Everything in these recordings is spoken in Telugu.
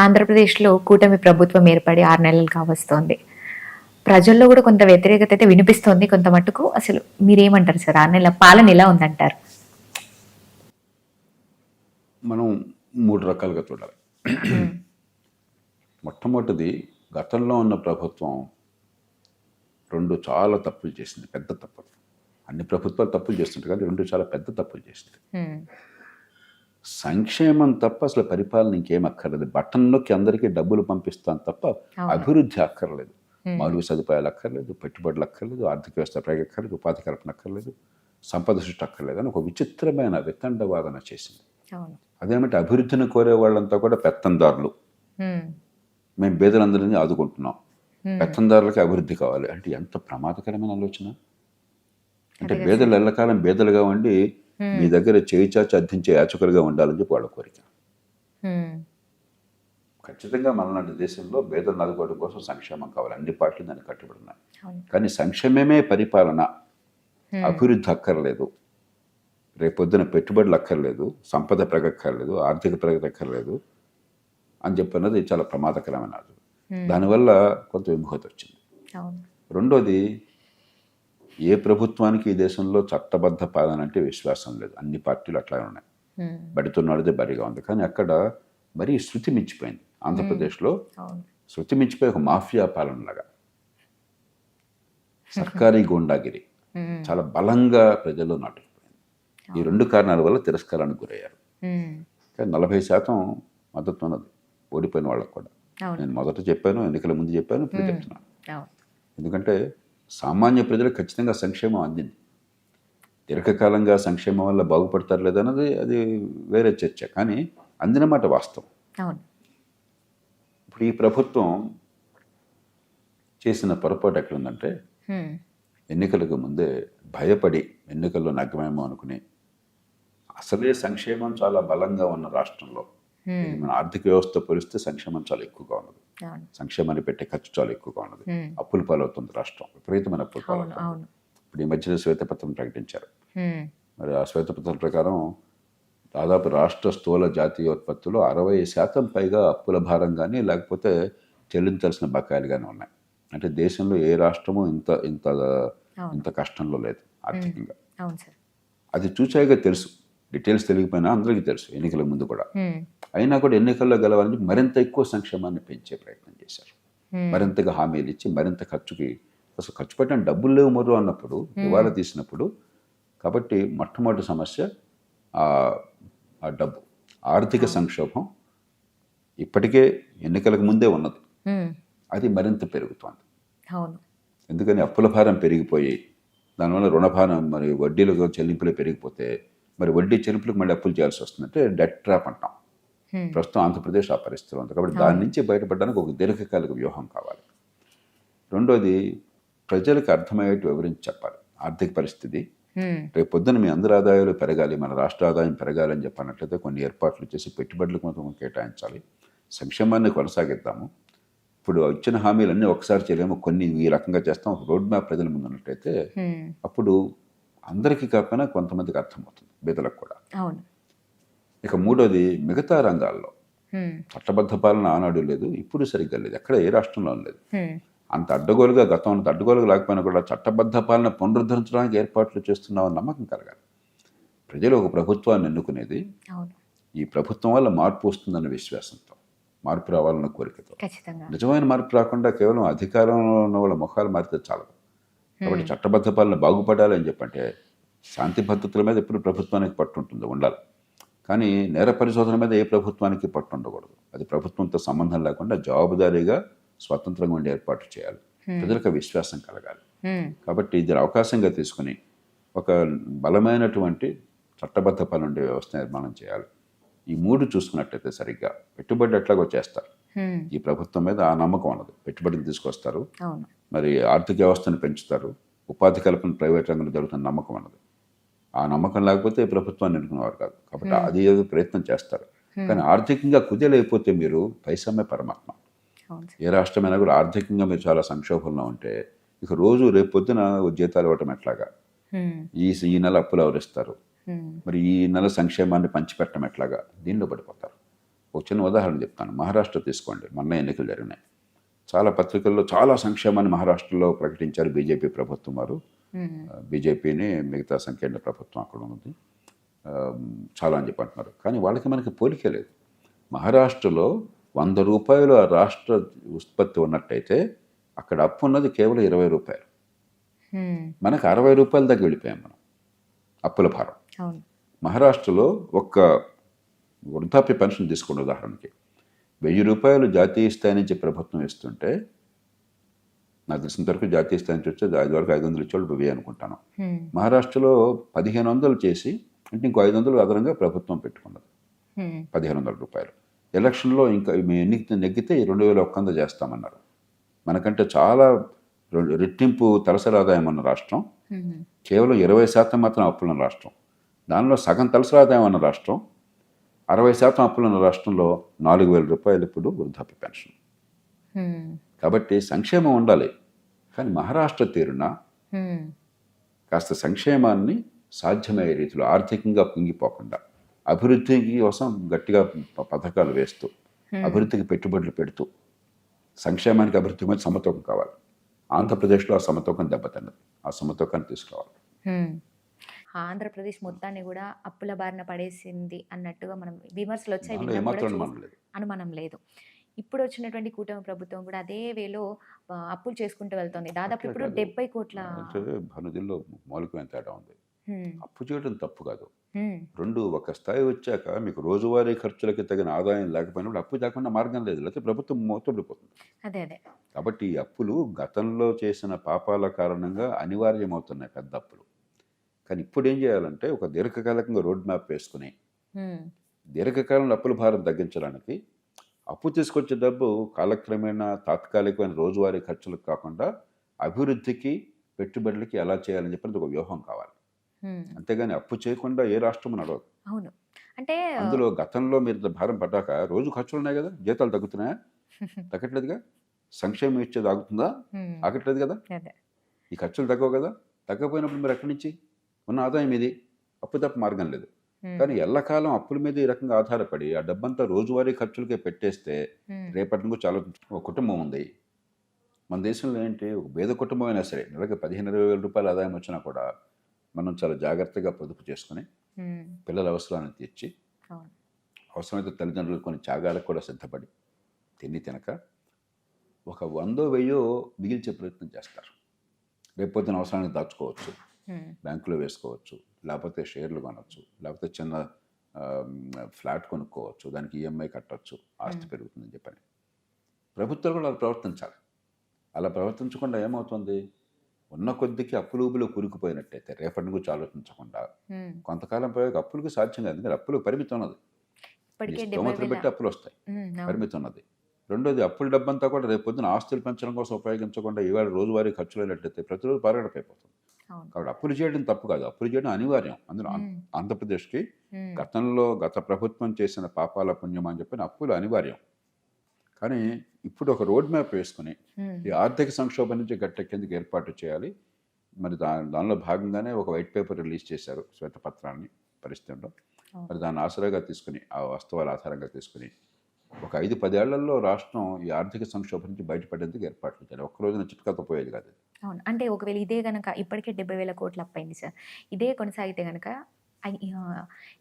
ఆంధ్రప్రదేశ్‌లో కూటమి ప్రభుత్వం ఏర్పడి 6 నెలలు కావస్తోంది. ప్రజల్లో గూడా కొంత వ్యతిరేకత అయితే వినిపిస్తోంది కొంత మట్టుకు. అసలు మీరేమంటారు సార్? 6 నెలల పాలన ఎలా ఉందంటారు? మనం 3 రకాలుగా చూడాలి. హ్మ్. మొట్టమొదటిది గతంలో ఉన్న ప్రభుత్వం 2 చాలా తప్పులు చేసింది. పెద్ద తప్పులు. అన్ని ప్రభుత్వాలు తప్పులు చేస్తుంటాయి కానీ 2 చాలా పెద్ద తప్పులు చేసింది. హ్మ్. సంక్షేమం తప్ప అసలు పరిపాలన ఇంకేం అక్కర్లేదు. బటన్ నొక్కి అందరికీ డబ్బులు పంపిస్తాను తప్ప అవును. అభివృద్ధి అక్కర్లేదు. హ్మ్. మౌలిక సదుపాయాలు అక్కర్లేదు, పెట్టుబడులు అక్కర్లేదు, ఆర్థిక వ్యవస్థ అక్కర్లేదు, ఉపాధి కల్పన అక్కర్లేదు, సంపద సృష్టి అక్కర్లేదు అని ఒక విచిత్రమైన వితండవాదన చేసింది. అవును. అదేమంటే అభివృద్ధిని కోరే వాళ్ళంతా కూడా పెత్తందారులు. హ్మ్. మేము పేదలందరినీ ఆదుకుంటున్నాం. హ్మ్. పెత్తందారులకి అభివృద్ధి కావాలి అంటే ఎంత ప్రమాదకరమైన ఆలోచన. అంటే అదే కదా పేదలు సార్. ఎల్లకాలం పేదలుగా ఉండి మీ హ్మ్. దగ్గర చేయి చాచి అర్థించే యాచకులుగా ఉండాలని చెప్పి వాళ్ళ కోరిక. హ్మ్. ఖచ్చితంగా మనలాంటి దేశంలో పేదలను ఆదుకోవడం కోసం సంక్షేమం కావాలి. అన్ని పార్టీలు దాన్ని కట్టుబడి ఉన్నాయి. అవును. కానీ సంక్షేమమే పరిపాలన, హ్మ్. అభివృద్ధి అక్కర్లేదు, రేపొద్దున పెట్టుబడులు అక్కర్లేదు, సంపద ప్రగక్కర్లేదు, ఆర్థిక ప్రగతి అక్కర్లేదు అని చెప్పన్నది చాలా ప్రమాదకరమైన ఆలోచన. హ్మ్. దానివల్ల కొంత విముఖత వచ్చింది. అవును. రెండోది, ఏ ప్రభుత్వానికి ఈ దేశంలో చట్టబద్ధ పాలన అంటే విశ్వాసం లేదు. అన్ని పార్టీలు అట్లాగే ఉన్నాయి. హ్మ్. బడితున్నది బడిగా ఉంది. కానీ అక్కడ మరీ శృతి మించిపోయింది. ఆంధ్రప్రదేశ్లో అవును. శృతి మించిపోయి ఒక మాఫియా పాలనలాగా సర్కారీ గూండాగిరి హ్మ్. చాలా బలంగా ప్రజల్లో నాటుకుపోయింది. ఈ 2 కారణాల వల్ల తిరస్కారానికి గురయ్యారు. హ్మ్. కానీ 40% మద్దతు ఉన్నది ఓడిపోయిన వాళ్ళకు కూడా. అవును. నేను మొదట చెప్పాను, ఎన్నికల ముందు చెప్పాను, ఇప్పుడు హ్మ్. చెప్తున్నాను. అవును. ఎందుకంటే సామాన్య ప్రజలకు ఖచ్చితంగా సంక్షేమం అందింది. దీర్ఘకాలంగా సంక్షేమం వల్ల బాగుపడతారు లేదన్నది అది వేరే చర్చ. కానీ అందిన మాట వాస్తవం. అవును. ఇప్పుడు ఈ ప్రభుత్వం చేసిన పొరపాటు ఎక్కడుందంటే, హ్మ్. ఎన్నికలకు ముందే భయపడి ఎన్నికల్లో నగ్గమేమో అనుకుని అసలే సంక్షేమం చాలా బలంగా ఉన్న రాష్ట్రంలో, ఇది మన ఆర్థిక వ్యవస్థ పోలిస్తే సంక్షేమం చాలా ఎక్కువగా ఉన్నది. అవును. సంక్షేమాన్ని పెట్టే ఖర్చు చాలా ఎక్కువగా ఉన్నది. హ్మ్. అప్పుల పాలవుతుంది రాష్ట్రం, విపరీతమైన అప్పుల అవును. పాలవుతుంది. అవును. ఇప్పుడు ఈ మధ్యన శ్వేతపత్రం ప్రకటించారు. హ్మ్. మరి ఆ శ్వేతపత్రం ప్రకారం దాదాపు రాష్ట్ర స్థూల జాతీయోత్పత్తిలో 60% పైగా అప్పుల భారం కానీ లేకపోతే చెల్లించాల్సిన బకాయిలు కానీ ఉన్నాయి. అంటే దేశంలో ఏ రాష్ట్రము ఇంత ఇంత అవును. ఇంత కష్టంలో లేదు హ్మ్. ఆర్థికంగా. అవును సార్. అది చూచాయిగా తెలుసు. డీటెయిల్స్ తెలియకపోయినా అందరికీ తెలుసు ఎన్నికల ముందు కూడా. హ్మ్. అయినా కూడా ఎన్నికల్లో గెలవాలని చెప్పి మరింత ఎక్కువ సంక్షేమాన్ని పెంచే ప్రయత్నం చేశారు. హ్మ్. మరింతగా హామీలు ఇచ్చి మరింత ఖర్చుకి, అసలు ఖర్చు పెట్టడానికి డబ్బులు లేవు మొర్రు అన్నప్పుడు, దివాలా తీసినప్పుడు, కాబట్టి మొట్టమొదటి సమస్య ఆ డబ్బు. ఆర్థిక అవును. సంక్షోభం ఇప్పటికే ఎన్నికలకు ముందే ఉన్నది. హ్మ్. అది మరింత పెరుగుతోంది. అవును. ఎందుకని అప్పుల భారం పెరిగిపోయి దానివల్ల రుణభారం మరి వడ్డీలకు చెల్లింపులు పెరిగిపోతే మరి వడ్డీ చెల్లింపులకు మళ్ళీ అప్పులు చేయాల్సి వస్తుంది. అంటే డెట్ ట్రాప్ అంటాం. హ్మ్. ప్రస్తుతం ఆంధ్రప్రదేశ్ ఆ పరిస్థితిలో ఉంది. కాబట్టి దాని అవును. నుంచి బయటపడడానికి ఒక దీర్ఘకాలిక వ్యూహం కావాలి. రెండోది, ప్రజలకు అర్థమయ్యేట్టు వివరించి చెప్పాలి. ఆర్థిక పరిస్థితి హ్మ్. రేపు పొద్దున మీ అందరి ఆదాయాలు పెరగాలి, మన రాష్ట్ర ఆదాయం పెరగాలి అని చెప్పన్నట్లయితే కొన్ని ఏర్పాట్లు చేసి పెట్టుబడులకు మాత్రం కేటాయించాలి. సంక్షేమాన్ని కొనసాగిద్దాము. ఇప్పుడు ఇచ్చిన హామీలన్నీ ఒకసారి చేయలేము, కొన్ని ఈ రకంగా చేస్తాం, ఒక రోడ్ మ్యాప్ ప్రజల ముందు ఉన్నట్టయితే హ్మ్. అప్పుడు అందరికీ కాకపోయినా కొంతమందికి అర్థమవుతుంది, బీదలకు కూడా. అవును. ఇక మూడోది, మిగతా రంగాల్లో హ్మ్. చట్టబద్ధ పాలన ఆనాడు లేదు, ఇప్పుడు సరిగ్గా లేదు, ఎక్కడ ఏ రాష్ట్రంలో లేదు. హ్మ్. అంత అడ్డగోలుగా, గతం అంత అడ్డగోలుగా లేకపోయినా కూడా చట్టబద్ధ పాలన పునరుద్ధరించడానికి ఏర్పాట్లు చేస్తున్నామని నమ్మకం కలగాలి. ప్రజలు ఒక ప్రభుత్వాన్ని ఎన్నుకునేది అవును. ఈ ప్రభుత్వం వల్ల మార్పు వస్తుందన్న విశ్వాసంతో, మార్పు రావాలన్న కోరికతో. ఖచ్చితంగా. నిజమైన మార్పు రాకుండా కేవలం అధికారంలో ఉన్న వాళ్ళ ముఖాలు మారితే చాలదు. కాబట్టి చట్టబద్ధ పాలన బాగుపడాలి అని చెప్పంటే శాంతి భద్రతల మీద ఎప్పుడు ప్రభుత్వానికి పట్టు ఉంటుంది, ఉండాలి. కానీ నేర పరిశోధన మీద ఏ ప్రభుత్వానికి పట్టు ఉండకూడదు. అది ప్రభుత్వంతో సంబంధం లేకుండా జవాబుదారీగా స్వతంత్రంగా ఉండే ఏర్పాటు చేయాలి. ప్రజలకు విశ్వాసం కలగాలి. హ్మ్. కాబట్టి ఇది అవకాశంగా తీసుకుని ఒక బలమైనటువంటి చట్టబద్ధ పాలన ఉండే వ్యవస్థ నిర్మాణం చేయాలి. ఈ 3 చూసుకున్నట్టయితే సరిగ్గా పెట్టుబడి ఎట్లాగో చేస్తారు. హ్మ్. ఈ ప్రభుత్వం మీద ఆ నమ్మకం ఉన్నది. పెట్టుబడిని తీసుకొస్తారు, అవును. మరి ఆర్థిక వ్యవస్థను పెంచుతారు, ఉపాధి కల్పన ప్రైవేట్ రంగంలో జరుగుతున్న నమ్మకం ఉన్నది. ఆ నమ్మకం లేకపోతే ప్రభుత్వాన్ని ఎన్నుకునేవారు కాదు. కాబట్టి అది ఏదో ప్రయత్నం చేస్తారు. కానీ ఆర్థికంగా కుదేలైపోతే మీరు పైసమ్మే పరమాత్మ. అవును సార్. ఏ రాష్ట్రమైనా కూడా ఆర్థికంగా మీరు చాలా సంక్షోభంలో ఉంటే ఇక రోజు రేపు పొద్దున జీతాలు ఇవ్వటం ఎట్లాగా, హ్మ్. ఈ నెల అప్పులు ఎవరిస్తారు, హ్మ్. మరి ఈ నెల సంక్షేమాన్ని పంచిపెట్టడం ఎట్లాగా, దీనిలో పడిపోతారు. ఒక చిన్న ఉదాహరణ చెప్తాను. మహారాష్ట్ర తీసుకోండి, మొన్న ఎన్నికలు జరిగినాయి. చాలా పత్రికల్లో చాలా సంక్షేమాన్ని మహారాష్ట్రలో ప్రకటించారు బీజేపీ ప్రభుత్వం వారు. బీజేపీని మిగతా సంకీర్ణ ప్రభుత్వం అక్కడ ఉంది. ఆ, చాలా అని చెప్పి అంటున్నారు. కానీ వాళ్ళకి మనకి పోలికే లేదు. మహారాష్ట్రలో 100 రూపాయలు ఆ రాష్ట్ర ఉత్పత్తి ఉన్నట్టయితే అక్కడ అప్పు ఉన్నది కేవలం 20 రూపాయలు. మనకు 60 రూపాయల దగ్గర వెళ్ళిపోయాం మనం అప్పుల భారం. అవును. మహారాష్ట్రలో ఒక్క వృద్ధాప్య పెన్షన్ తీసుకున్న ఉదాహరణకి 1000 రూపాయలు జాతీయ స్థాయి నుంచి ప్రభుత్వం ఇస్తుంటే, నాకు తెలిసినంత వరకు జాతీయ స్థాయి నుంచి వచ్చే అది వరకు 500 ఇచ్చేవాళ్ళు 1000 అనుకుంటాను. మహారాష్ట్రలో 1500 చేసి అంటే ఇంకో 500 అదనంగా ప్రభుత్వం పెట్టుకున్నది. 1500 రూపాయలు. ఎలక్షన్లో ఇంకా మేము నెగ్గితే 2100 చేస్తామన్నారు. మనకంటే చాలా రెట్టింపు తలసరి ఆదాయం ఉన్న రాష్ట్రం, కేవలం 20% మాత్రం అప్పులున్న రాష్ట్రం. దానిలో సగం తలసరి ఆదాయం ఉన్న రాష్ట్రం, 60% అప్పులున్న రాష్ట్రంలో 4000 రూపాయలు ఇప్పుడు వృద్ధాప్య పెన్షన్. కాబట్టి సంక్షేమం ఉండాలి. కానీ మహారాష్ట్ర తీరున కాస్త సంక్షేమాన్ని సాధ్యమయ్యే రీతిలో ఆర్థికంగా కుంగిపోకుండా అభివృద్ధి కోసం గట్టిగా పథకాలు వేస్తూ అభివృద్ధికి పెట్టుబడులు పెడుతూ సంక్షేమానికి అభివృద్ధి మధ్య సమతూకం కావాలి. ఆంధ్రప్రదేశ్లో ఆ సమతూకం దెబ్బతిన్నది. ఆ సమతూకాన్ని తీసుకురావాలి. ఆంధ్రప్రదేశ్ మొత్తాన్ని కూడా అప్పుల బారిన పడేసింది అన్నట్టుగా మనం విమర్శలు వచ్చాయి, దానిలో ఏమాత్రం అనుమానం లేదు. అనుమానం లేదు. ఇప్పుడు వచ్చినటువంటి కూటమి ప్రభుత్వం కూడా అదే వేలో అప్పులు చేసుకుంటూ వెళ్తుంది. దాదాపు ఇప్పుడు 70 కోట్ల అంటే భానుదిల్లో మౌలికమైన తేడా ఉంది. అప్పు చేయడం తప్పు కాదు. రెండు, ఒక స్థాయి వచ్చాక మీకు రోజువారీ ఖర్చులకి తగిన ఆదాయం లేకపోయినప్పుడు అప్పు చేయకుండా మార్గం లేదు, లేకపోతే ప్రభుత్వం మూతపడిపోతుంది. అదే అదే. కాబట్టి ఈ అప్పులు గతంలో చేసిన పాపాల కారణంగా అనివార్యమవుతున్నాయి, పెద్ద అప్పులు. కానీ ఇప్పుడు ఏం చేయాలంటే ఒక దీర్ఘకాలికంగా రోడ్ మ్యాప్ వేసుకుని దీర్ఘకాలంలో అప్పుల భారం తగ్గించడానికి అప్పు తీసుకొచ్చే డబ్బు కాలక్రమేణా తాత్కాలికమైన రోజువారీ ఖర్చులకు కాకుండా అభివృద్ధికి పెట్టుబడులకి ఎలా చేయాలని చెప్పి ఒక వ్యూహం కావాలి. అంతేగాని అప్పు చేయకుండా ఏ రాష్ట్రం నడవదు. అవును. అంటే అందులో గతంలో మీరు భారం పడ్డాక రోజు ఖర్చులు ఉన్నాయి కదా, జీతాలు తగ్గుతున్నాయా? తగ్గట్లేదుగా. సంక్షేమం ఇచ్చేది ఆగుతుందా? ఆగట్లేదు కదా. ఈ ఖర్చులు తగ్గవు కదా. తగ్గపోయినప్పుడు మీరు ఎక్కడి నుంచి ఉన్న ఆదాయం ఇది, అప్పు తప్ప మార్గం లేదు. కానీ ఎల్లకాలం అప్పుల మీద ఈ రకంగా ఆధారపడి ఆ డబ్బంతా రోజువారీ ఖర్చులకే పెట్టేస్తే రేపటి నుంచి చాలా ఒక కుటుంబం ఉంది మన దేశంలో. ఏంటి, ఒక పేద కుటుంబం అయినా సరే నెలకి 15-20 వేల రూపాయల ఆదాయం వచ్చినా కూడా మనం చాలా జాగ్రత్తగా పొదుపు చేసుకుని పిల్లల అవసరాలను తీర్చి అవసరమైతే తల్లిదండ్రులు కొన్ని త్యాగాలకు కూడా సిద్ధపడి తినక ఒక 100-1000 మిగిల్చే ప్రయత్నం చేస్తారు. రేపొద్దున అవసరానికి దాచుకోవచ్చు, బ్యాంకులో వేసుకోవచ్చు, లేకపోతే షేర్లు కొనవచ్చు, లేకపోతే చిన్న ఫ్లాట్ కొనుక్కోవచ్చు, దానికి ఈఎంఐ కట్టవచ్చు, ఆస్తి పెరుగుతుందని చెప్పని. ప్రభుత్వాలు కూడా అలా ప్రవర్తించాలి. అలా ప్రవర్తించకుండా ఏమవుతుంది, ఉన్న కొద్దికి అప్పులు కూరుకుపోయినట్టయితే రేపటి నుంచి ఆలోచించకుండా కొంతకాలం పోయాక అప్పులకు సాధ్యం కాదు. ఎందుకంటే అప్పులకు పరిమితి ఉన్నది, స్తోమతను బట్టి అప్పులు వస్తాయి, పరిమితి ఉన్నది. రెండోది, అప్పుల డబ్బంతా కూడా రేపు పొద్దున ఆస్తులు పెంచడం కోసం ఉపయోగించకుండా ఈవేళ రోజువారీ ఖర్చులు అయినట్టయితే ప్రతిరోజు పారగడపైపోతుంది. కాబట్టి అప్పులు చేయడం తప్పు కాదు, అప్పులు చేయడం అనివార్యం. అందులో ఆంధ్రప్రదేశ్కి గత ప్రభుత్వం చేసిన పాపాల పుణ్యం అని చెప్పిన అప్పులు అనివార్యం. కానీ ఇప్పుడు ఒక రోడ్ మ్యాప్ వేసుకుని ఈ ఆర్థిక సంక్షోభం నుంచి గట్టెక్కేందుకు ఏర్పాటు చేయాలి. మరి దానిలో భాగంగానే ఒక వైట్ పేపర్ రిలీజ్ చేశారు, శ్వేతపత్రాన్ని పరిస్థితుల్లో. మరి దాన్ని ఆసరాగా తీసుకుని, ఆ వాస్తవాల ఆధారంగా తీసుకుని ఒక 5-10 ఏళ్లలో రాష్ట్రం ఈ ఆర్థిక సంక్షోభం నుంచి బయటపడేందుకు ఏర్పాట్లు చేయాలి. ఒక్కరోజున చిట్కాతో పోయేది కాదు. అవును. అంటే ఒకవేళ ఇదే కనుక ఇప్పటికే 70,000 కోట్లు అప్పైంది సార్, ఇదే కొనసాగితే కనుక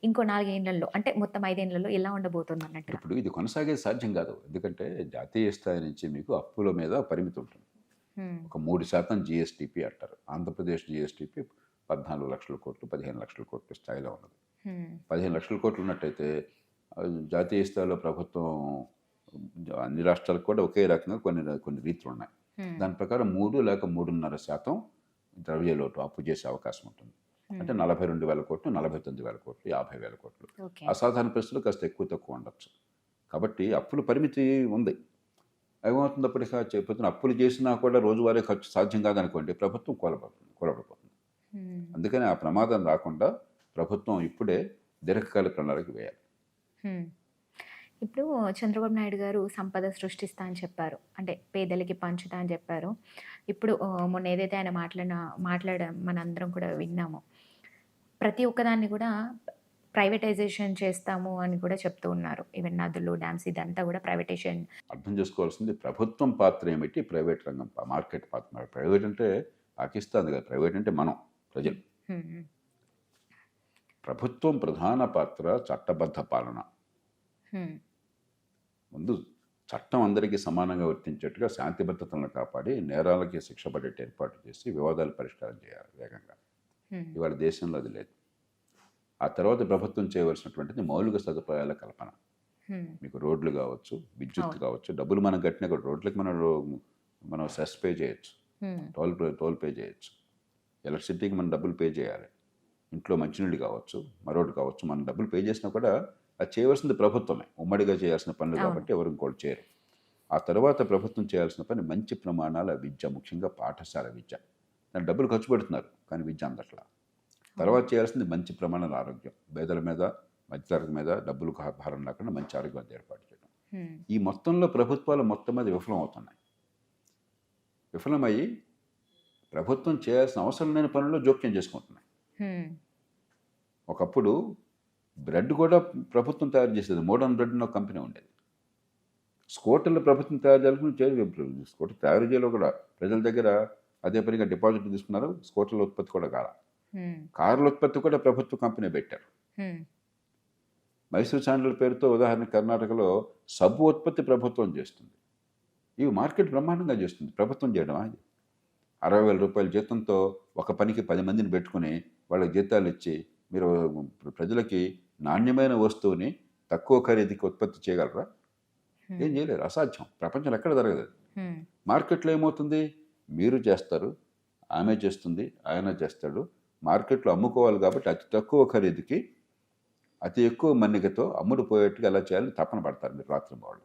ఇంకో 4 ఏళ్లలో అంటే మొత్తం 5 ఏళ్లలో ఎలా ఉండబోతుంది అన్నట్టు? ఇప్పుడు ఇది కొనసాగేది సాధ్యం కాదు. ఎందుకంటే జాతీయ స్థాయి నుంచి మీకు అప్పుల మీద పరిమితి ఉంటుంది. ఒక 3% జిఎస్టిపి అంటారు. ఆంధ్రప్రదేశ్ జిఎస్టిపి 14 లక్షల కోట్లు, 15 లక్షల కోట్ల స్థాయిలో ఉన్నది. 15 లక్షల కోట్లు ఉన్నట్టయితే జాతీయ స్థాయిలో ప్రభుత్వం అన్ని రాష్ట్రాలకు కూడా ఒకే రకంగా కొన్ని రీతులు ఉన్నాయి. దాని ప్రకారం 3 లేక 3.5% ద్రవ్య లోటు అప్పు చేసే అవకాశం ఉంటుంది. అంటే 42,000 కోట్లు, 49,000 కోట్లు, 50,000 కోట్లు. అసాధారణ పరిస్థితులు కాస్త ఎక్కువ తక్కువ ఉండొచ్చు. కాబట్టి అప్పుల పరిమితి ఉంది. ఏమవుతున్నప్పటికీ చెప్పుతున్న అప్పులు చేసినా కూడా రోజువారీ ఖర్చు సాధ్యం కాదనుకోండి, ప్రభుత్వం కూలబడిపోతుంది. అందుకని ఆ ప్రమాదం రాకుండా ప్రభుత్వం ఇప్పుడే దీర్ఘకాలిక ప్రణాళిక వేయాలి. ఇప్పుడు చంద్రబాబు నాయుడు గారు సంపద సృష్టిస్తా అని చెప్పారు, అంటే పేదలకి పంచుతా అని చెప్పారు. ఇప్పుడు మొన్న ఏదైతే ఆయన మనందరం కూడా విన్నాము, ప్రతి ఒక్కదాన్ని కూడా ప్రైవేటైజేషన్ చేస్తాము అని కూడా చెప్తూ ఉన్నారు. ఈవెన్ నదులు, డ్యామ్స్ ఇదంతా కూడా ప్రైవేటైజేషన్. అర్థం చేసుకోవాల్సింది ప్రభుత్వం పాత్ర ఏమిటి, ప్రైవేట్ రంగం మార్కెట్ పాత్ర. ప్రైవేట్ అంటే పాకిస్తాన్ కదా, ప్రైవేట్ అంటే మనం ప్రజలు. హ్మ్. హ్మ్. ప్రభుత్వం ప్రధాన పాత్ర చట్టబద్ధ పాలన. హ్మ్. ముందు చట్టం అందరికీ సమానంగా వర్తించేట్టుగా శాంతి భద్రతలను కాపాడి నేరాలకి శిక్ష పడేట్టు ఏర్పాటు చేసి వివాదాలు పరిష్కారం చేయాలి వేగంగా. హ్మ్. ఇవాళ దేశంలో అది లేదు. ఆ తర్వాత ప్రభుత్వం చేయవలసినటువంటిది మౌలిక సదుపాయాల కల్పన. హ్మ్. మీకు రోడ్లు కావచ్చు, విద్యుత్ అవును. కావచ్చు, డబ్బులు మనం కట్టినా కూడా రోడ్లకి మనం సెస్ పే చేయొచ్చు, హ్మ్. టోల్ పే చేయొచ్చు, ఎలక్ట్రిసిటీకి మనం డబ్బులు పే చేయాలి, ఇంట్లో మంచినీళ్ళు కావచ్చు, మరొకటి కావచ్చు, మనం డబ్బులు పే చేసినా కూడా అది చేయవలసింది ప్రభుత్వమే. ఉమ్మడిగా చేయాల్సిన పనులు అవును. కాబట్టి ఎవరు ఇంకోటి చేయరు. ఆ తర్వాత ప్రభుత్వం చేయాల్సిన పని మంచి ప్రమాణాల విద్య, ముఖ్యంగా పాఠశాల విద్య. దాని డబ్బులు ఖర్చు పెడుతున్నారు కానీ విద్య అందట్లా. తర్వాత చేయాల్సింది మంచి ప్రమాణాల ఆరోగ్యం. పేదల మీద, మధ్యతరగతి మీద డబ్బులు భారం లేకుండా మంచి ఆరోగ్యాన్ని ఏర్పాటు చేయడం. హ్మ్. ఈ మొత్తంలో ప్రభుత్వాలు మొత్తం మీద విఫలం అవుతున్నాయి. విఫలమయ్యి ప్రభుత్వం చేయాల్సిన అవసరం లేని పనుల్లో జోక్యం చేసుకుంటున్నాయి. హ్మ్. ఒకప్పుడు బ్రెడ్ కూడా ప్రభుత్వం తయారు చేసేది. మోడర్న్ బ్రెడ్ అని ఒక కంపెనీ ఉండేది. స్కూటర్లు ప్రభుత్వం తయారు చేయాలని స్కూటర్ తయారు చేయలో కూడా ప్రజల దగ్గర అదే పనిగా డిపాజిట్ తీసుకున్నారు. స్కూటర్ల ఉత్పత్తి కూడా కాల. హ్మ్. కార్ల ఉత్పత్తి కూడా ప్రభుత్వ కంపెనీ పెట్టారు. హ్మ్. మైసూర్ శాండల్ పేరుతో ఉదాహరణ కర్ణాటకలో సబ్బు ఉత్పత్తి ప్రభుత్వం చేస్తుంది. ఇవి మార్కెట్ బ్రహ్మాండంగా చేస్తుంది. ప్రభుత్వం చేయడమా ఇది? 60,000 రూపాయల జీతంతో ఒక పనికి 10 మందిని పెట్టుకుని వాళ్ళకి జీతాలు ఇచ్చి మీరు ప్రజలకి నాణ్యమైన వస్తువుని తక్కువ ఖరీదుకి ఉత్పత్తి చేయగలరా? ఏం చేయలేరు. అసాధ్యం. ప్రపంచంలో ఎక్కడ జరగదు అది. హ్మ్. మార్కెట్లో ఏమవుతుంది? మీరు చేస్తారు, ఆమె చేస్తుంది, ఆయన చేస్తాడు. మార్కెట్లో అమ్ముకోవాలి కాబట్టి అతి తక్కువ ఖరీదుకి అతి ఎక్కువ మన్నికతో అమ్ముడు పోయేట్టుగా ఎలా చేయాలని తపన పడతారు మీరు రాత్రింబవళ్ళు.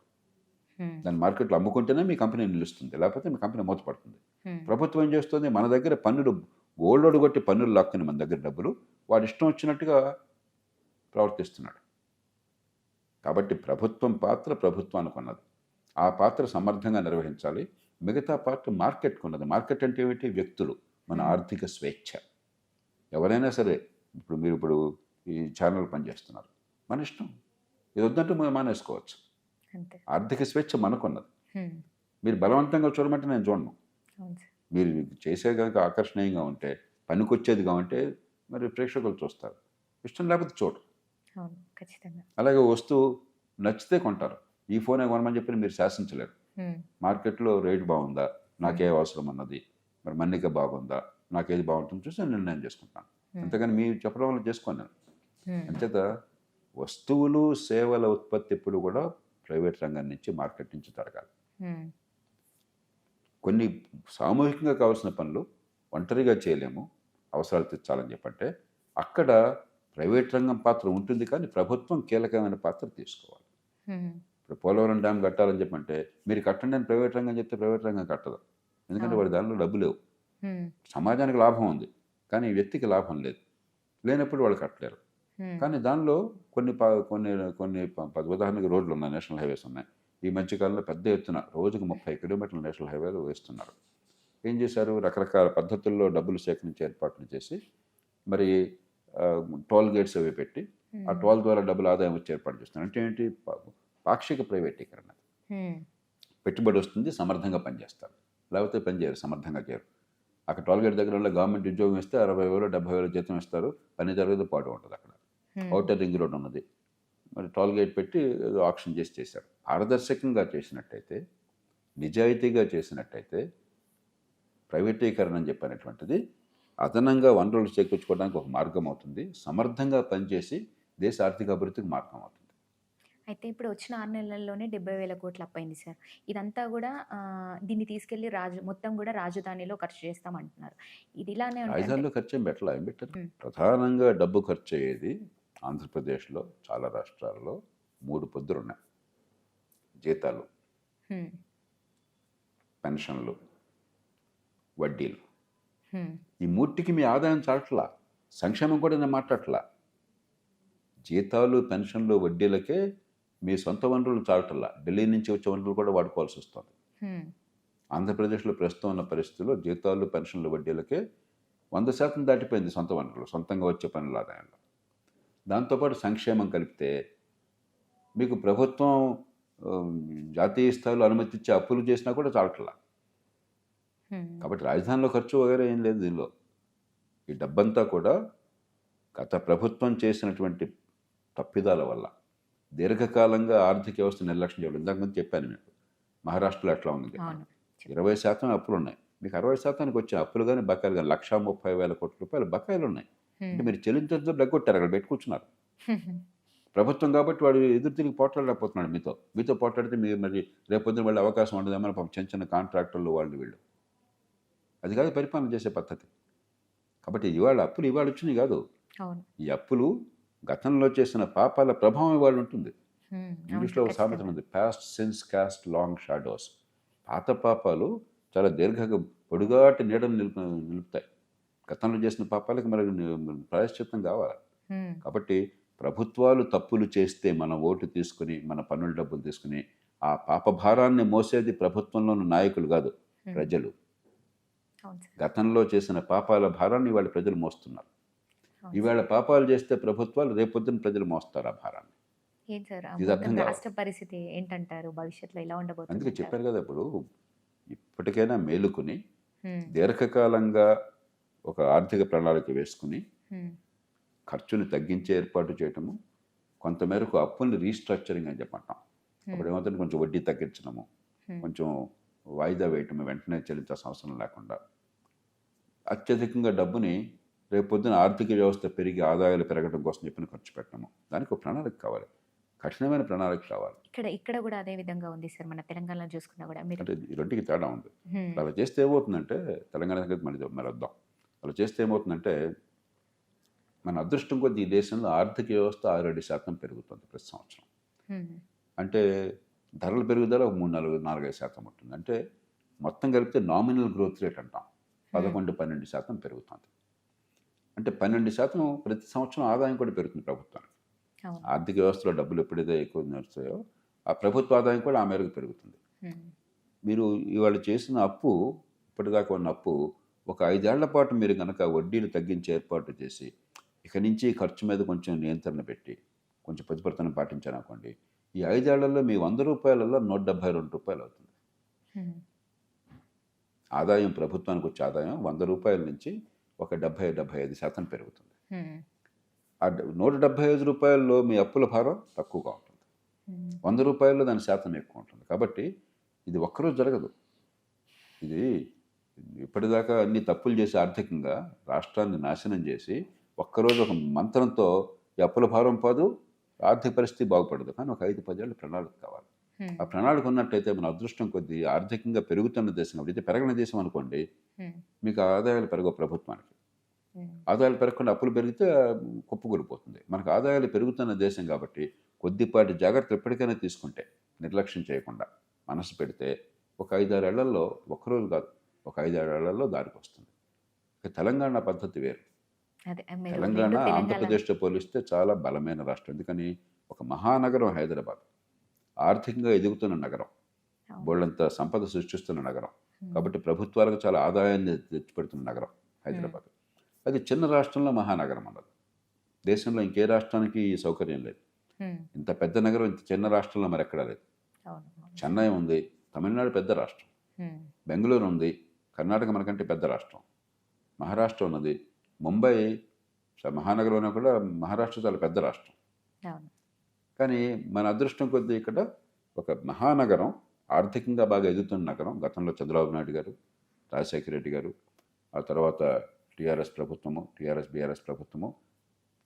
హ్మ్. దాన్ని మార్కెట్లో అమ్ముకుంటేనే మీ కంపెనీ నిలుస్తుంది. లేకపోతే మీ కంపెనీ మూతపడుతుంది. హ్మ్. ప్రభుత్వం ఏం చేస్తుంది? మన దగ్గర పన్నులు గోల్డోడు కొట్టి పన్నులు లాక్కుని మన దగ్గర డబ్బులు వాడు ఇష్టం వచ్చినట్టుగా ప్రవర్తిస్తున్నాడు. కాబట్టి ప్రభుత్వం పాత్ర ప్రభుత్వానికి ఉన్నది. ఆ పాత్ర సమర్థంగా నిర్వహించాలి. మిగతా పాత్ర మార్కెట్కి ఉన్నది. మార్కెట్ అంటే ఏమిటి? వ్యక్తులు, మన ఆర్థిక స్వేచ్ఛ. ఎవరైనా సరే మీరు ఇప్పుడు ఈ ఛానల్ పనిచేస్తున్నారు, మన ఇష్టం. ఇది వద్దంటే మనం మానేసుకోవచ్చు. అంతే. ఆర్థిక స్వేచ్ఛ మనకున్నది. హ్మ్. మీరు బలవంతంగా చూడమంటే నేను చూడను. అవును సార్. మీరు చేసే కనుక ఆకర్షణీయంగా ఉంటే, పనికొచ్చేదిగా ఉంటే మరి ప్రేక్షకులు చూస్తారు. ఇష్టం లేకపోతే చూడరు. అవును. ఖచ్చితంగా. అలాగే వస్తువు నచ్చితే కొంటారు. ఈ ఫోనే కొనమని చెప్పి మీరు శాసించలేరు. హ్మ్. మార్కెట్లో రేట్ బాగుందా, నాకే అవసరం అన్నది, మరి మన్నిక బాగుందా, నాకేది బాగుంటుందో చూసి నేను నిర్ణయం చేసుకుంటాను. అంతేగాని మీరు చెప్పడం వల్ల చేసుకోను నేను. హ్మ్. అంచేత వస్తువులు, సేవల ఉత్పత్తి ఎప్పుడు కూడా ప్రైవేట్ రంగం నుంచి, మార్కెట్ నుంచి జరగాలి. హ్మ్. కొన్ని సామూహికంగా కావాల్సిన పనులు ఒంటరిగా చేయలేము, అవసరాలు తీర్చాలని చెప్పంటే అక్కడ ప్రైవేట్ రంగం పాత్ర ఉంటుంది, కానీ ప్రభుత్వం కీలకమైన పాత్ర తీసుకోవాలి. హ్మ్. ఇప్పుడు పోలవరం డ్యామ్ కట్టాలని చెప్పంటే మీరు కట్టండి అని ప్రైవేట్ రంగం చెప్తే ప్రైవేట్ రంగం కట్టదు. ఎందుకంటే వాడి దానిలో డబ్బు లేవు. హ్మ్. సమాజానికి లాభం ఉంది కానీ వ్యక్తికి లాభం లేదు. లేనప్పుడు వాళ్ళు కట్టలేరు. హ్మ్. కానీ దానిలో కొన్ని ఉదాహరణకి రోడ్లు ఉన్నాయి, నేషనల్ హైవేస్ ఉన్నాయి. ఈ మధ్యకాలంలో పెద్ద ఎత్తున రోజుకు 30 కిలోమీటర్ల నేషనల్ హైవేలు వేస్తున్నారు. ఏం చేశారు? రకరకాల పద్ధతుల్లో డబ్బులు సేకరించి ఏర్పాట్లు చేసి మరి టోల్ గేట్స్ అవి పెట్టి ఆ టోల్ ద్వారా డబ్బులు ఆదాయం వచ్చి ఏర్పాటు చేస్తున్నారు. అంటే ఏంటి? పాక్షిక ప్రైవేటీకరణ. హ్మ్. పెట్టుబడి వస్తుంది, సమర్థంగా పనిచేస్తారు. లేకపోతే పని చేయరు, సమర్థంగా చేయరు. అక్కడ టోల్ గేట్ దగ్గర గవర్నమెంట్ ఉద్యోగం ఇస్తే 60,000 70,000 జీతం ఇస్తారు. పని జరగదు, పాటు ఉంటుంది అక్కడ. ఔటర్ రింగ్ రోడ్ ఉన్నది, మరి టోల్ గేట్ పెట్టి ఏదో ఆక్షన్ చేసి చేశారు. పారదర్శకంగా చేసినట్టయితే, నిజాయితీగా చేసినట్టయితే ప్రైవేటీకరణ అని చెప్పినటువంటిది అదనంగా వనరులు చేకూర్చుకోవడానికి ఒక మార్గం అవుతుంది. సమర్థంగా పనిచేసి దేశ ఆర్థిక అభివృద్ధికి మార్గం అవుతుంది. అయితే ఇప్పుడు వచ్చిన 6 నెలల్లోనే 70,000 కోట్లు అప్పయింది సార్. ఇదంతా గూడా దీన్ని తీసుకెళ్ళి మొత్తం గూడా రాజధానిలో ఖర్చు చేస్తామంటున్నారు. ఇది ఇలానే ఉంటే అంటే రాజధానిలో ఖర్చు ఏం పెట్టాల, ఏం పెట్టారు? హ్మ్. ప్రధానంగా డబ్బు ఖర్చు అయ్యేది ఆంధ్రప్రదేశ్లో చాలా రాష్ట్రాల్లో 3 పొద్దులున్నాయి. జీతాలు, హ్మ్. పెన్షన్లు, వడ్డీలు. హ్మ్. ఈ మూటికి మీ ఆదాయం చాలట్లా. సంక్షేమం కూడా నేను మాట్లాడట్లా. జీతాలు, పెన్షన్లు, వడ్డీలకే మీ సొంత వనరులు చాలటల్లా. ఢిల్లీ నుంచి వచ్చే వనరులు కూడా వాడుకోవాల్సి వస్తుంది. హ్మ్. ఆంధ్రప్రదేశ్లో ప్రస్తుతం ఉన్న పరిస్థితుల్లో జీతాలు, పెన్షన్లు, వడ్డీలకే 100% దాటిపోయింది సొంత వనరులు, సొంతంగా వచ్చే పనుల ఆదాయంలో. దాంతోపాటు సంక్షేమం కలిపితే మీకు ప్రభుత్వం ఆహ్, జాతీయ స్థాయిలో అనుమతి ఇచ్చే అప్పులు చేసినా కూడా చాలట్లా. కాబట్టి రాజధానిలో ఖర్చు వగైరా ఏం లేదు దీనిలో. ఈ డబ్బంతా కూడా గత ప్రభుత్వం చేసినటువంటి తప్పిదాల వల్ల దీర్ఘకాలంగా ఆర్థిక వ్యవస్థ నిర్లక్ష్యం చేయడం. ఇందాక ముందు చెప్పాను మీకు. మహారాష్ట్రలో ఎట్లా ఉంది అవును. 20% అప్పులున్నాయి. మీకు 60%కి వచ్చే అప్పులు గాని, బకాయిలు గాని ₹1,30,000 బకాయిలున్నాయి. అంటే మీరు చెల్లించడంతో డగ్గొట్టారు. అక్కడ పెట్టి కూర్చున్నారు. ప్రభుత్వం కాబట్టి వాడు ఎదురు తిరిగి పోట్లాడలేకపోతున్నాడు మీతో. మీతో పోట్లాడితే మీరు మరి రేపొద్దున మళ్ళీ అవకాశం ఉండదేమో పాపం చిన్న చిన్న కాంట్రాక్టర్లు వాళ్ళు వీళ్ళు. అది కాదు పరిపాలన చేసే పద్ధతి. కాబట్టి ఇవాళ అప్పులు ఇవాళ వచ్చినాయి కాదు. అవును. ఈ అప్పులు గతంలో చేసిన పాపాల ప్రభావం ఇవాళ ఉంటుంది. అవును ఇంగ్లీష్లో ఒక సామెత ఖచ్చితంగా. ఉంది, past since cost long shadows. పాత పాపాలు చాలా పొడుగాటి నీడను నిలుపుతాయి. గతంలో చేసిన పాపాలకు మరి ప్రాయశ్చిత్తం కావాలి. కాబట్టి ప్రభుత్వాలు తప్పులు చేస్తే మన ఓటు తీసుకుని, మన పన్నుల డబ్బులు తీసుకుని, ఆ పాప భారాన్ని మోసేది ప్రభుత్వంలోని నాయకులు కాదు, ప్రజలు. అవును సార్. గతంలో చేసిన పాపాల భారాన్ని ఇవాళ ప్రజలు మోస్తున్నారు. అవును ఇవాళ పాపాలు చేస్తే ప్రభుత్వాలు, రేపొద్దున ప్రజలు మోస్తారు ఆ భారాన్ని. ఏం సార్ ఇది మొత్తం అర్థం కావాలి. రాష్ట్ర పరిస్థితి ఏంటంటారు? భవిష్యత్తులో ఎలా ఉండబోతుంది అందుకే అంటారు? చెప్పారు కదా, ఇప్పుడు ఇప్పటికైనా మేలుకుని దీర్ఘకాలంగా ఒక ఆర్థిక ప్రణాళిక వేసుకుని ఖర్చుని తగ్గించే ఏర్పాటు చేయటము, కొంతమేరకు అప్పుల్ని రీస్ట్రక్చరింగ్ అని చెప్పంటాం. అప్పుడు ఏమవుతుంది, కొంచెం వడ్డీ తగ్గించడము, కొంచెం వాయిదా వేయటము, వెంటనే చెల్లించాల్సిన అవసరం లేకుండా అత్యధికంగా డబ్బుని రేపొద్దున ఆర్థిక వ్యవస్థ పెరిగి ఆదాయాలు పెరగడం కోసం చెప్పిన ఖర్చు పెట్టడము. దానికి ఒక ప్రణాళిక కావాలి, కఠినమైన ప్రణాళిక కావాలి. ఇక్కడ కూడా అదే విధంగా ఉంది సార్. మన తెలంగాణలో చూసుకున్నా కూడా మీరు అంటే ఈ రెండుకి తేడా ఉంది. అలా చేస్తే ఏమవుతుందంటే, తెలంగాణ సంగతి మరి వద్దాం. అలా చేస్తే ఏమవుతుందంటే, మన అదృష్టం కొద్దీ ఈ దేశంలో ఆర్థిక వ్యవస్థ 6-7% పెరుగుతుంది ప్రతి సంవత్సరం. అంటే ధరల పెరుగుదల ఒక 3-4-5% ఉంటుంది. అంటే మొత్తం కలిపితే నామినల్ గ్రోత్ రేట్ అంటాం, 11-12% పెరుగుతుంది. అంటే 12% ప్రతి సంవత్సరం ఆదాయం కూడా పెరుగుతుంది ప్రభుత్వానికి. అవును. ఆర్థిక వ్యవస్థలో డబ్బులు ఎప్పుడైతే ఎక్కువ నడుస్తాయో ఆ ప్రభుత్వ ఆదాయం కూడా ఆ మేరకు పెరుగుతుంది. మీరు ఇవాళ చేసిన అప్పు, ఇప్పటిదాకా ఉన్న అప్పు, ఒక 5 ఏళ్ల పాటు మీరు కనుక వడ్డీలు తగ్గించే ఏర్పాటు చేసి, ఇక నుంచి ఖర్చు మీద కొంచెం నియంత్రణ పెట్టి, కొంచెం పొదుపరితనం పాటించారనుకోండి, ఈ 5 ఏళ్లలో మీ ₹100 ₹172 అవుతుంది. ఆదాయం, ప్రభుత్వానికి వచ్చే ఆదాయం ₹100 నుంచి ఒక 70-75% పెరుగుతుంది. ఆ ₹175లో మీ అప్పుల భారం తక్కువగా ఉంటుంది. ₹100 దాని శాతం ఎక్కువ ఉంటుంది. కాబట్టి ఇది ఒక్కరోజు జరగదు. ఇది ఇప్పటిదాకా అన్ని తప్పులు చేసి ఆర్థికంగా రాష్ట్రాన్ని నాశనం చేసి, ఒక్కరోజు ఒక మంత్రంతో ఈ అప్పుల భారం పోదు, ఆర్థిక పరిస్థితి బాగుపడదు. కానీ ఒక 5-10 ఏళ్ళ ప్రణాళిక కావాలి. ఆ ప్రణాళిక ఉన్నట్టయితే మన అదృష్టం కొద్దీ ఆర్థికంగా పెరుగుతున్న దేశం, అయితే పెరగని దేశం అనుకోండి, మీకు ఆదాయాలు పెరగవు ప్రభుత్వానికి. ఆదాయాలు పెరగకుండా అప్పులు పెరిగితే కుప్పకూలిపోతుంది. మనకు ఆదాయాలు పెరుగుతున్న దేశం కాబట్టి కొద్దిపాటి జాగ్రత్తలు ఎప్పటికైనా తీసుకుంటే, నిర్లక్ష్యం చేయకుండా మనసు పెడితే, ఒక 5-6 ఏళ్లలో, ఒక్కరోజు కాదు, ఒక 5-6 ఏళ్లలో దారికి వస్తుంది. తెలంగాణ పద్ధతి వేరు. అదే మీరు తెలంగాణ రెండు తెలంగాణ ఆంధ్రప్రదేశ్తో పోలిస్తే చాలా బలమైన రాష్ట్రం. ఎందుకని, ఒక మహానగరం హైదరాబాద్, ఆర్థికంగా ఎదుగుతున్న నగరం, బోళ్ళంత సంపద సృష్టిస్తున్న నగరం, కాబట్టి ప్రభుత్వాలకు చాలా ఆదాయాన్ని తెచ్చిపెడుతున్న నగరం హైదరాబాద్. అది చిన్న రాష్ట్రంలో మహానగరం అన్నది. దేశంలో ఇంకే రాష్ట్రానికి ఈ సౌకర్యం లేదు. ఇంత పెద్ద నగరం ఇంత చిన్న రాష్ట్రంలో మరి ఎక్కడా లేదు. చెన్నై ఉంది, తమిళనాడు పెద్ద రాష్ట్రం. బెంగళూరు ఉంది, కర్ణాటక మనకంటే పెద్ద రాష్ట్రం. మహారాష్ట్ర ఉన్నది, ముంబై మహానగరంలో కూడా మహారాష్ట్ర చాలా పెద్ద రాష్ట్రం. కానీ మన అదృష్టం కొద్దీ ఇక్కడ ఒక మహానగరం, ఆర్థికంగా బాగా ఎదుగుతున్న నగరం. గతంలో చంద్రబాబు నాయుడు గారు, రాజశేఖర రెడ్డి గారు, ఆ తర్వాత టీఆర్ఎస్ ప్రభుత్వము, బీఆర్ఎస్ ప్రభుత్వము,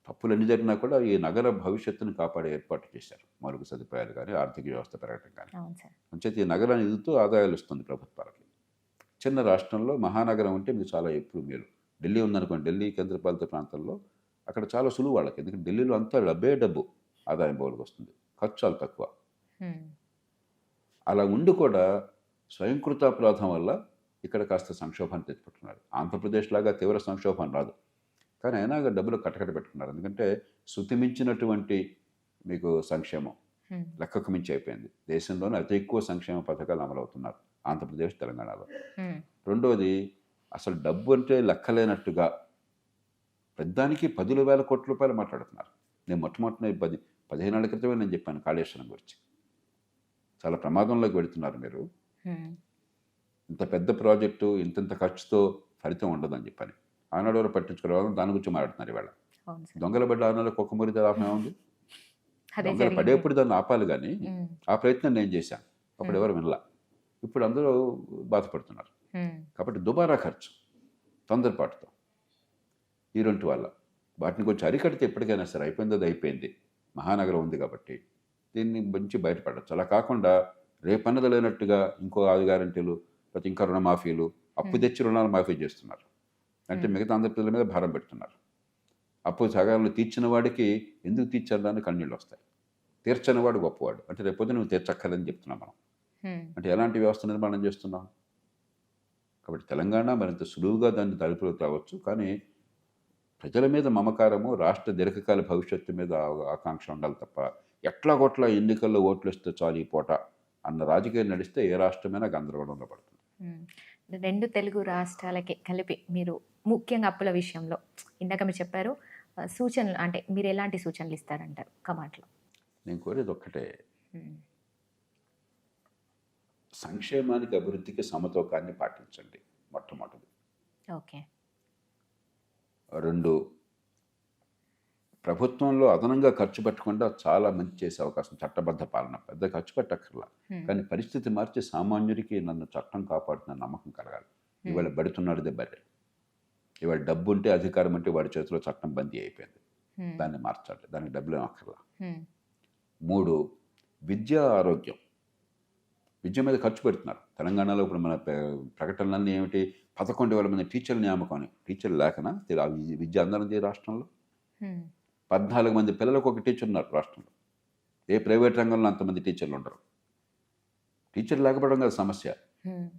తప్పులు ఎన్ని జరిగినా కూడా ఈ నగర భవిష్యత్తును కాపాడే ఏర్పాటు చేశారు. మౌలిక సదుపాయాలు కానీ, ఆర్థిక వ్యవస్థ పెరగటం కానీ. అంచేత ఈ నగరాన్ని ఎదుగుతూ ఆదాయాలు ఇస్తుంది ప్రభుత్వాలకి. చిన్న రాష్ట్రంలో మహానగరం ఉంటే మీకు చాలా ఎప్పుడు మేలు. ఢిల్లీ ఉందనుకోండి, ఢిల్లీ కేంద్రపాలిత ప్రాంతంలో అక్కడ చాలా సులువు వాళ్ళకి. ఎందుకంటే ఢిల్లీలో అంతా డబ్బు ఆదాయం బోలుకు వస్తుంది, ఖర్చు చాలా తక్కువ. అలా ఉండి కూడా స్వయంకృతాపరాధం వల్ల ఇక్కడ కాస్త సంక్షోభాన్ని తెచ్చిపెట్టుకున్నారు. ఆంధ్రప్రదేశ్ లాగా తీవ్ర సంక్షోభం రాదు, కానీ అయినా డబ్బులు కట్టకట్ట పెట్టుకున్నారు. ఎందుకంటే శృతిమించినటువంటి మీకు సంక్షేమం లెక్కకు మించి అయిపోయింది. దేశంలోనే అతి ఎక్కువ సంక్షేమ పథకాలు అమలవుతున్నారు ఆంధ్రప్రదేశ్, తెలంగాణలో. రెండోది, అసలు డబ్బు అంటే లెక్కలేనట్టుగా పెద్దానికి 10,000 కోట్ల రూపాయలు మాట్లాడుతున్నారు. నేను మొట్టమొదటి 15 ఏళ్ల క్రితమే నేను చెప్పాను కాళేశ్వరం గురించి. చాలా ప్రమాదంలోకి వెళుతున్నారు మీరు. ఇంత పెద్ద ప్రాజెక్టు ఇంత ఖర్చుతో ఫలితం ఉండదని చెప్పని. ఆనాడు ఎవరు పట్టించుకోవాలి, దాని గురించి మాట్లాడుతున్నారు ఇవాళ. అవును సార్. దొంగల బడ్డ ఆనాడు కుక్క మురితే లాభం ఉంది. అదే దొంగలు జరిగింది. పడేప్పుడు దాన్ని ఆపాలి కానీ ఆ ప్రయత్నం నేను చేశాను. అప్పుడు ఎవరు వినలా. ఇప్పుడు అందరూ బాధపడుతున్నారు. కాబట్టి దుబారా ఖర్చు, తొందరపాటుతో ఈ రెండు వల్ల వాటిని కొంచెం అరికడితే ఎప్పటికైనా సరే అయిపోయింది, అది అయిపోయింది. మహానగరం ఉంది కాబట్టి దీన్ని మంచి బయటపడచ్చు. అలా కాకుండా రేపన్నది లేనట్టుగా ఇంకో 6 గ్యారెంటీలు, లేకపోతే ఇంకా రుణమాఫీలు, అప్పు తెచ్చి రుణాలు మాఫీ చేస్తున్నారు. అంటే మిగతా అందరి ప్రజల మీద భారం పెడుతున్నారు. అప్పు సగాలను తీర్చిన వాడికి ఎందుకు తీర్చాలని కన్నీళ్ళు వస్తాయి. తీర్చని వాడు గొప్పవాడు. అంటే రేపొద్దు నువ్వు తీర్చక్కర్లేదని చెప్తున్నాం మనం. అంటే ఎలాంటి వ్యవస్థ నిర్మాణం చేస్తున్నాం. కాబట్టి తెలంగాణ మరింత సులువుగా దాన్ని తలుపులోకి రావచ్చు. కానీ ప్రజల మీద మమకారము, రాష్ట్ర దీర్ఘకాల భవిష్యత్తు మీద ఆకాంక్ష ఉండాలి తప్ప ఎట్లా కొట్లా ఎన్నికల్లో ఓట్లు ఇస్తే చాలు ఈ పూట అన్న రాజకీయం నడిస్తే ఏ రాష్ట్రమైనా గందరగోళంలో పడుతుంది. 2 తెలుగు రాష్ట్రాలకి కలిపి మీరు ముఖ్యంగా అప్పుల విషయంలో ఇందాక మీరు చెప్పారు, సూచనలు అంటే మీరు ఎలాంటి సూచనలు ఇస్తారంటారు కమాట్లో? నేను కోరేది ఒక్కటే, సంక్షేమానికి అభివృద్ధికి సమతూకాన్ని పాటించండి మొట్టమొదటిది. ఓకే. 2, ప్రభుత్వంలో అదనంగా ఖర్చు పెట్టకుండా చాలా మంచి చేసే అవకాశం. చట్టబద్ధ పాలన పెద్ద ఖర్చు పెట్టక్కర్లా, కానీ పరిస్థితి మార్చి సామాన్యుడికి నన్ను చట్టం కాపాడుతున్న నమ్మకం కలగాలి. ఇవాళ బడుతున్నాడు బర్రె. ఇవాళ డబ్బు ఉంటే, అధికారం ఉంటే వాడి చేతిలో చట్టం బందీ అయిపోయింది. దాన్ని మార్చాలి. దానికి డబ్బులు అక్కర్లా. 3, విద్య, ఆరోగ్యం. విద్య మీద ఖర్చు పెడుతున్నారు. తెలంగాణలో ఇప్పుడు మన ప్రకటనలన్నీ ఏమిటి, 11,000 మంది టీచర్ల నియామకం అని. టీచర్లు లేకనా విద్య అందరిది రాష్ట్రంలో? 14 మంది పిల్లలకు ఒక టీచర్ ఉన్నారు రాష్ట్రంలో. ఏ ప్రైవేట్ రంగంలో అంతమంది టీచర్లు ఉండరు. టీచర్లు లేకపోవడం కదా సమస్య,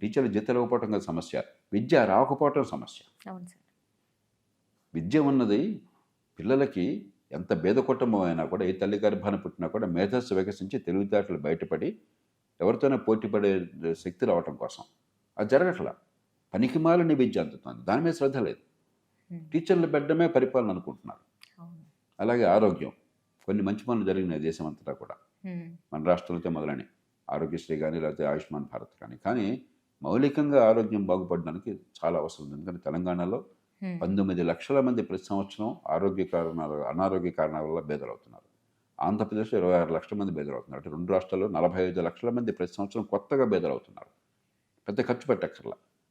టీచర్లు జీతాలు ఇవ్వకపోవడం కదా సమస్య, విద్య రాకపోవటం సమస్య. విద్య ఉన్నది పిల్లలకి ఎంత భేద కుటుంబం అయినా కూడా, ఏ తల్లి గర్భాన పుట్టినా కూడా మేధస్సు వికసించి తెలివితేటలు బయటపడి ఎవరితోనే పోటీపడే శక్తి రావటం కోసం. అది జరగట్లా. పనికిమాలని విద్య అందుతుంది, దాని మీద శ్రద్ధ లేదు. టీచర్లు పెట్టడమే పరిపాలన అనుకుంటున్నారు. అలాగే ఆరోగ్యం, కొన్ని మంచి పనులు జరిగినాయి దేశం అంతటా కూడా. మన రాష్ట్రాలతో మొదలని ఆరోగ్యశ్రీ కానీ, లేకపోతే ఆయుష్మాన్ భారత్ కానీ మౌలికంగా ఆరోగ్యం బాగుపడడానికి చాలా అవసరం ఉంది. ఎందుకంటే తెలంగాణలో 19 లక్షల మంది ప్రతి సంవత్సరం అనారోగ్య కారణాల వల్ల బేదలవుతున్నారు. ఆంధ్రప్రదేశ్లో 26 లక్షల మంది బేదలవుతున్నారు. అంటే 2 రాష్ట్రాల్లో 45 లక్షల మంది ప్రతి సంవత్సరం కొత్తగా బేదలవుతున్నారు. పెద్ద ఖర్చు పెట్టక్కర్లా.